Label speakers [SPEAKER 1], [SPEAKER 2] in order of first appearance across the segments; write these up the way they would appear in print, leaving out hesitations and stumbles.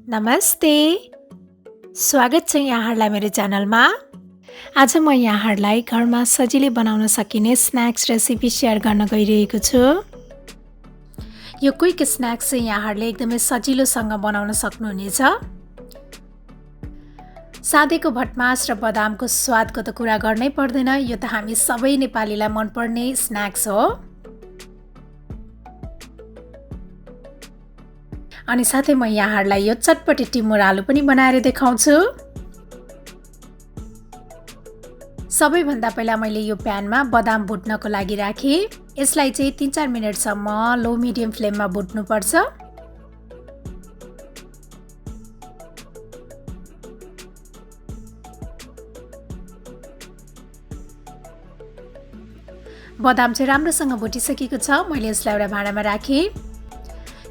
[SPEAKER 1] नमस्ते, स्वागत छ यहाँहरूलाई मेरो च्यानलमा। आज म यहाँहरूलाई घरमा सजिलै बनाउन सकिने स्न्याक्स रेसिपी सेयर गर्न गइरहेको छु। यो क्विक स्न्याक्स चाहिँ यहाँहरूले एकदमै सजिलोसँग बनाउन सक्नुहुनेछ। साँधेको भटमास र बदामको स्वादको त कुरा गर्नै पर्दैन, यो त हामी सबै नेपालीलाई मनपर्ने स्न्याक्स हो। अनि साथै म यहाँहरूलाई यो चटपटे टिमुर आलु पनि बनाएर देखाउँछु। सबैभन्दा पहिला मैले यो प्यानमा बदाम भुट्नको लागि राखेँ। यसलाई चाहिँ 3-4 मिनेटसम्म लो मिडियम फ्लेममा भुट्नुपर्छ। बदाम चाहिँ राम्रोसँग भुटिसकेको छ। मैले यसलाई एउटा भाँडामा राखेँ।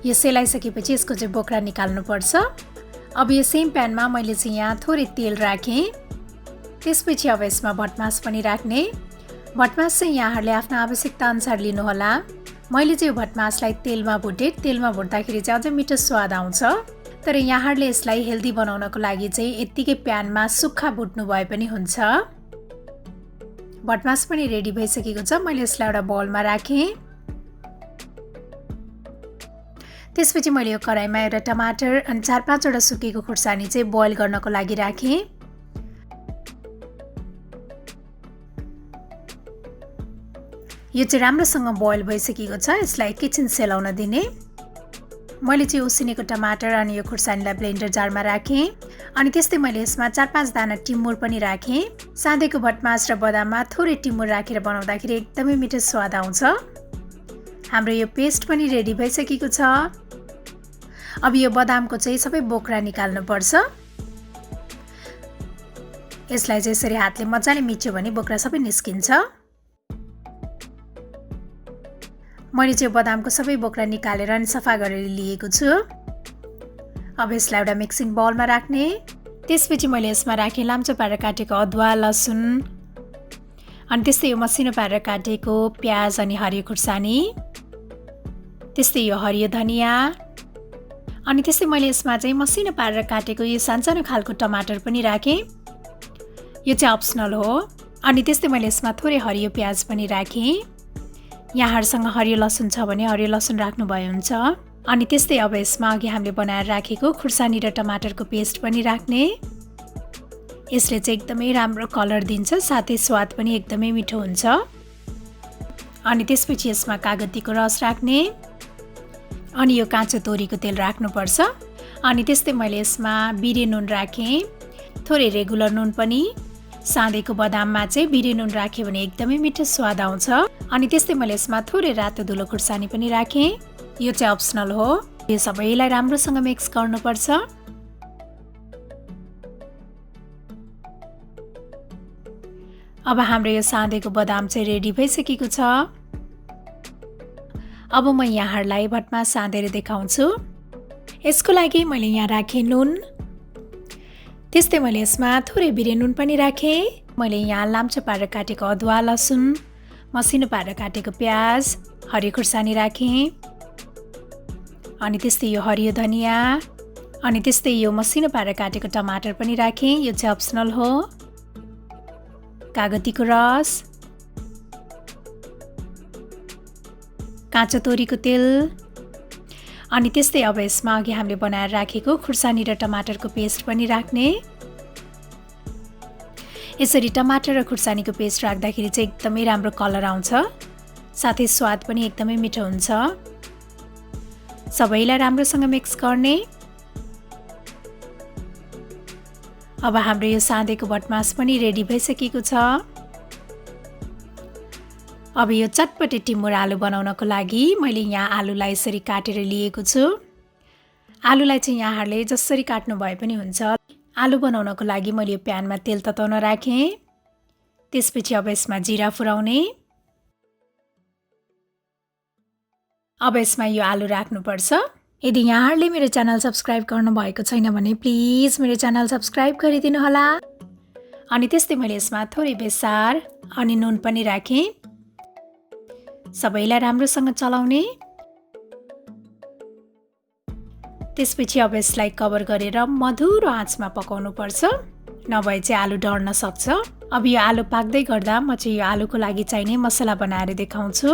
[SPEAKER 1] यो सेलाइसकेपछि यसको चाहिँ बोक्रा निकाल्नुपर्छ। अब यो सेम प्यानमा मैले चाहिँ यहाँ थोरै तेल राखेँ। त्यसपछि अब यसमा भटमास पनि राख्ने। भटमास चाहिँ यहाँहरूले आफ्नो आवश्यकता अनुसार लिनुहोला। मैले चाहिँ यो भटमासलाई तेलमा भुटेँ। तेलमा भुट्दाखेरि चाहिँ अझै मिठो स्वाद आउँछ। तर यहाँहरूले यसलाई हेल्दी बनाउनको लागि चाहिँ यत्तिकै प्यानमा सुक्खा भुट्नु भए पनि हुन्छ। भटमास पनि रेडी भइसकेको छ। मैले यसलाई एउटा बाउलमा राखेँ। त्यसपछि मैले यो कराईमा एउटा टमाटर अनि 4-5 वटा सुकेको खुर्सानी चाहिँ बोइल गर्नको लागि राखेँ। यो चाहिँ राम्रोसँग बोइल भइसकेको छ। यसलाई एकैछिन सेलाउन दिने। मैले चाहिँ उसिनेको टमाटर अनि यो खुर्सानीलाई ब्लेन्डर जारमा राखेँ। अनि त्यस्तै मैले यसमा 4-5 दाना टिमुर पनि राखेँ। साँधेको भटमास र बदाममा थोरै टिमुर राखेर बनाउँदाखेरि एकदमै मिठो स्वाद आउँछ। हाम्रो यो पेस्ट पनि रेडी भइसकेको छ। अब यो बदामको चाहिँ सबै बोक्रा निकाल्नुपर्छ। यसलाई चाहिँ यसरी हातले मजाले मिच्यो भने बोक्रा सबै निस्किन्छ। मैले चाहिँ बदामको सबै बोक्रा निकालेर अनि सफा गरेर लिएको छु। अब यसलाई एउटा मिक्सिङ बाउलमा राख्ने। त्यसपछि मैले यसमा राखेँ लाम्चो पारेर काटेको अदुवा, लसुन अनि त्यस्तै यो मसिनो पारेर काटेको प्याज अनि हरियो खुर्सानी, त्यस्तै यो हरियो धनिया अनि त्यस्तै मैले यसमा चाहिँ मसिनो पारेर काटेको यो सानसानो खालको टमाटर पनि राखेँ। यो चाहिँ अप्सनल हो। अनि त्यस्तै मैले यसमा थोरै हरियो प्याज पनि राखेँ। यहाँहरूसँग हरियो लसुन छ भने हरियो लसुन राख्नुभयो हुन्छ। अनि त्यस्तै अब यसमा अघि हामीले बनाएर राखेको खुर्सानी र टमाटरको पेस्ट पनि राख्ने। यसले चाहिँ एकदमै राम्रो कलर दिन्छ, साथै स्वाद पनि एकदमै मिठो हुन्छ। अनि त्यसपछि यसमा कागतीको रस राख्ने। अनि यो काँचो तोरीको तेल राख्नुपर्छ। अनि त्यस्तै मैले यसमा बिरे नुन राखेँ, थोरै रेगुलर नुन पनि। साँधेको बदाममा चाहिँ बिरे नुन राख्यो भने एकदमै मिठो स्वाद आउँछ। अनि त्यस्तै मैले यसमा थोरै रातो धुलो खुर्सानी पनि राखेँ। यो चाहिँ अप्सनल हो। यो सबैलाई राम्रोसँग मिक्स गर्नुपर्छ। अब हाम्रो यो साँधेको बदाम चाहिँ रेडी भइसकेको छ। अब म यहाँहरूलाई भटमास साँधेर देखाउँछु। यसको लागि मैले यहाँ राखेँ नुन। त्यस्तै मैले यसमा थोरै बिरे नुन पनि राखेँ। मैले यहाँ लाम्चो पारेर काटेको अदुवा, लसुन, मसिनो पारेर काटेको प्याज, हरियो खुर्सानी राखेँ। अनि त्यस्तै यो हरियो धनिया अनि त्यस्तै यो मसिनो पारेर काटेको टमाटर पनि राखेँ। यो चाहिँ अप्सनल हो। कागतीको रस, काँचो तोरीको तेल अनि त्यस्तै अब यसमा अघि हामीले बनाएर राखेको खुर्सानी र टमाटरको पेस्ट पनि राख्ने। यसरी टमाटर र खुर्सानीको पेस्ट राख्दाखेरि चाहिँ एकदमै राम्रो कलर आउँछ, साथै स्वाद पनि एकदमै मिठो हुन्छ। सबैलाई राम्रोसँग मिक्स गर्ने। अब हाम्रो यो साँधेको भटमास पनि रेडी भइसकेको छ। अब यो चटपटे टिमुर आलु बनाउनको लागि मैले यहाँ आलुलाई यसरी काटेर लिएको छु। आलुलाई चाहिँ यहाँहरूले जसरी काट्नु भए पनि हुन्छ। आलु बनाउनको लागि मैले यो प्यानमा तेल तताउन राखेँ। त्यसपछि अब यसमा जिरा फुराउने। अब यसमा यो आलु राख्नुपर्छ। यदि यहाँहरूले मेरो च्यानल सब्स्क्राइब गर्नुभएको छैन भने प्लिज मेरो च्यानल सब्स्क्राइब गरिदिनु होला। अनि त्यस्तै मैले यसमा थोरै बेसार अनि नुन पनि राखेँ। सबैलाई राम्रोसँग चलाउने। त्यसपछि अब यसलाई कभर गरेर मधुरो आँचमा पकाउनु पर्छ, नभए चाहिँ आलु डढ्न सक्छ। अब यो आलु पाक्दै गर्दा म चाहिँ यो आलुको लागि चाहिने मसला बनाएर देखाउँछु।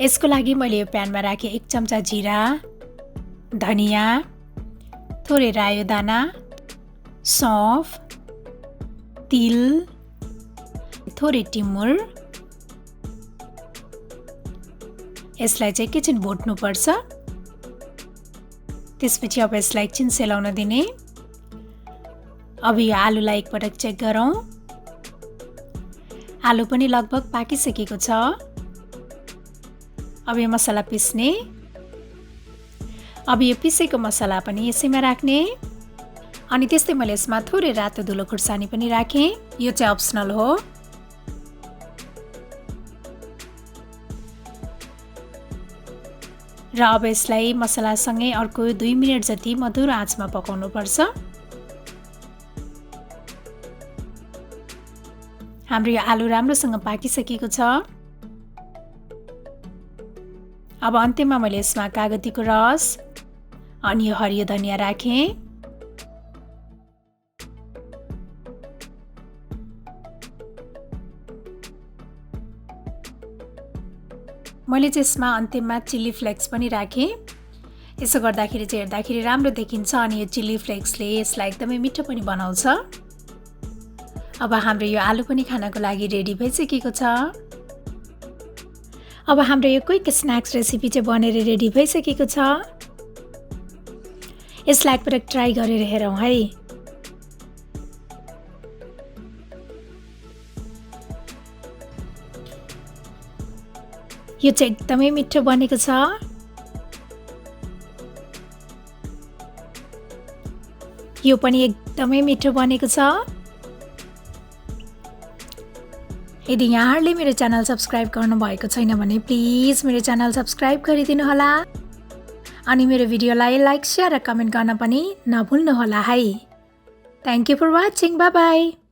[SPEAKER 1] यसको लागि मैले यो प्यानमा राखेँ 1 चम्चा जिरा, धनिया, थोरै रायो दाना, सौंफ, तिल, थोरै टिमुर। यसलाई चाहिँ एकैछिन भुट्नु पर्छ। त्यसपछि अब यसलाई एकछिन सेलाउन दिने। अब यो आलुलाई एकपटक चेक गरौँ। आलु पनि लगभग पाकिसकेको छ। अब यो मसला पिस्ने। अब यो पिसेको मसला पनि यसैमा राख्ने। अनि त्यस्तै मैले यसमा थोरै रातो धुलो खुर्सानी पनि राखेँ। यो चाहिँ अप्सनल हो। र अब यसलाई मसलासँगै अर्को 2 मिनेट जति मधुरो आँचमा पकाउनु पर्छ। हाम्रो यो आलु राम्रोसँग पाकिसकेको छ। अब अन्त्यमा मैले यसमा कागतीको रस अनि यो हरियो धनिया राखेँ। मैले चाहिँ यसमा अन्त्यमा चिल्ली फ्लेक्स पनि राखेँ। यसो गर्दाखेरि चाहिँ हेर्दाखेरि राम्रो देखिन्छ अनि यो चिल्ली फ्लेक्सले यसलाई एकदमै मिठो पनि बनाउँछ। अब हाम्रो यो आलु पनि खानको लागि रेडी भइसकेको छ। अब हाम्रो यो क्विक स्न्याक्स रेसिपी चाहिँ बनेर रेडी भइसकेको छ। यसलाई एकपटक ट्राई गरेर हेरौँ है। यो चाहिँ एकदमै मिठो बनेको छ। यो पनि एकदमै मिठो बनेको छ। यदि यहाँहरूले मेरो च्यानल सब्स्क्राइब गर्नुभएको छैन भने प्लिज मेरो च्यानल सब्स्क्राइब गरिदिनु होला अनि मेरो भिडियोलाई लाइक, शेयर र कमेन्ट गर्न पनि नभुल्नु होला है। Thank you for watching. Bye by.